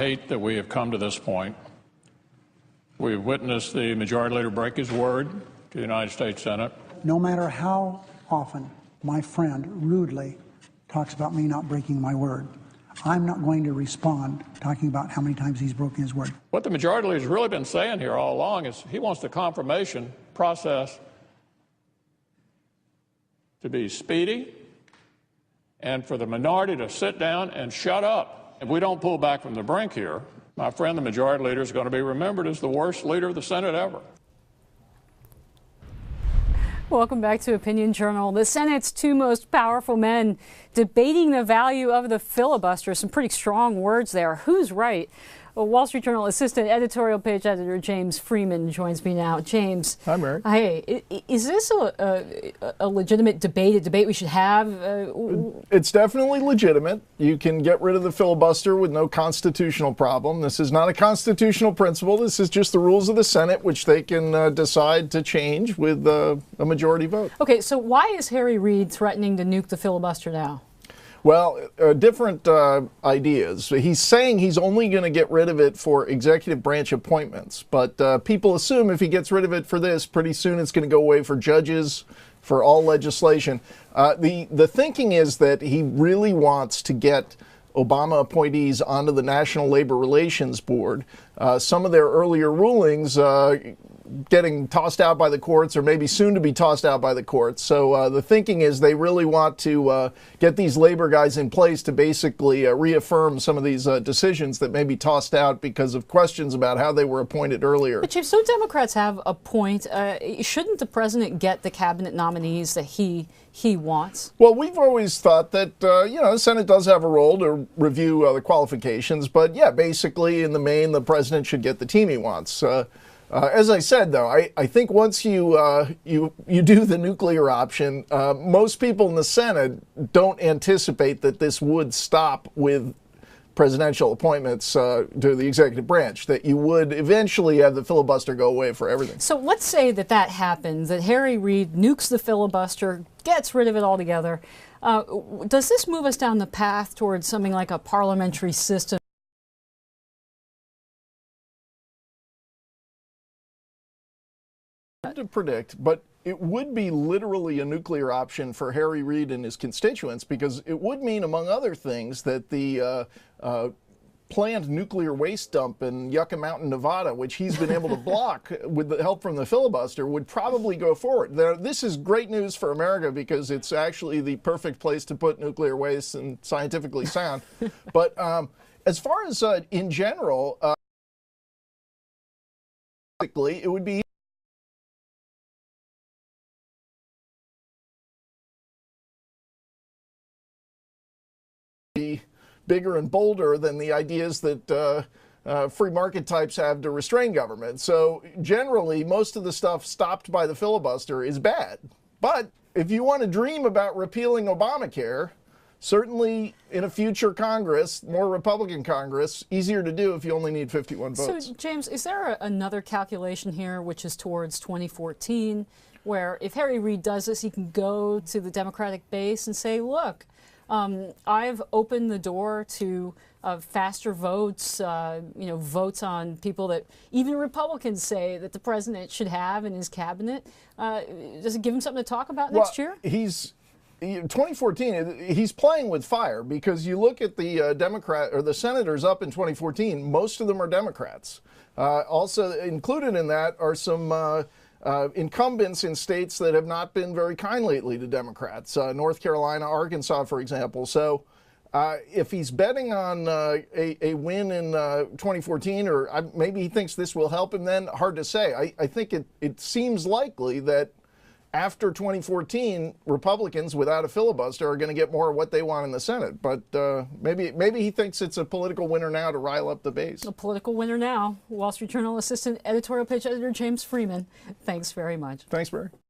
hate that we have come to this point. We've witnessed the Majority Leader break his word to the United States Senate. No matter how often my friend rudely talks about me not breaking my word, I'm not going to respond talking about how many times he's broken his word. What the Majority Leader has really been saying here all along is he wants the confirmation process to be speedy and for the minority to sit down and shut up. If we don't pull back from the brink here, my friend, the Majority Leader, is going to be remembered as the worst leader of the Senate ever. Welcome back to Opinion Journal. The Senate's two most powerful men debating the value of the filibuster. Some pretty strong words there. Who's right? Well, Wall Street Journal assistant editorial page editor James Freeman joins me now. James. Hi, Mary. Hey, is this a legitimate debate, a debate we should have? It's definitely legitimate. You can get rid of the filibuster with no constitutional problem. This is not a constitutional principle. This is just the rules of the Senate, which they can decide to change with a majority vote. Okay, so why is Harry Reid threatening to nuke the filibuster now? Well, different ideas. He's saying he's only going to get rid of it for executive branch appointments, but people assume if he gets rid of it for this, pretty soon it's going to go away for judges, for all legislation. The thinking is that he really wants to get Obama appointees onto the National Labor Relations Board. Some of their earlier rulings getting tossed out by the courts, or maybe soon to be tossed out by the courts. So the thinking is they really want to get these labor guys in place to basically reaffirm some of these decisions that may be tossed out because of questions about how they were appointed earlier. But Chief, so Democrats have a point. Shouldn't the president get the cabinet nominees that he wants? Well, we've always thought that, the Senate does have a role to review the qualifications, but yeah, basically in the main, the president should get the team he wants. As I said, though, I think once you do the nuclear option, most people in the Senate don't anticipate that this would stop with presidential appointments to the executive branch, that you would eventually have the filibuster go away for everything. So let's say that happens, that Harry Reid nukes the filibuster, gets rid of it altogether. Does this move us down the path towards something like a parliamentary system? To predict, but it would be literally a nuclear option for Harry Reid and his constituents, because it would mean, among other things, that the planned nuclear waste dump in Yucca Mountain, Nevada, which he's been able to block with the help from the filibuster, would probably go forward. This is great news for America because it's actually the perfect place to put nuclear waste and scientifically sound. But as far as in general, it would be bigger and bolder than the ideas that free market types have to restrain government. So generally, most of the stuff stopped by the filibuster is bad. But if you want to dream about repealing Obamacare, certainly in a future Congress, more Republican Congress, easier to do if you only need 51 votes. So, James, is there another calculation here which is towards 2014, where if Harry Reid does this, he can go to the Democratic base and say, look, I've opened the door to faster votes, votes on people that even Republicans say that the president should have in his cabinet. Does it give him something to talk about next year? 2014, he's playing with fire, because you look at the Democrat or the senators up in 2014, most of them are Democrats. Also included in that are some incumbents in states that have not been very kind lately to Democrats, North Carolina, Arkansas, for example. So if he's betting on a win in 2014, or maybe he thinks this will help him, then hard to say. I think it seems likely that after 2014, Republicans without a filibuster are going to get more of what they want in the Senate. But maybe he thinks it's a political winner now to rile up the base. A political winner now. Wall Street Journal assistant editorial page editor James Freeman. Thanks very much. Thanks, Barry.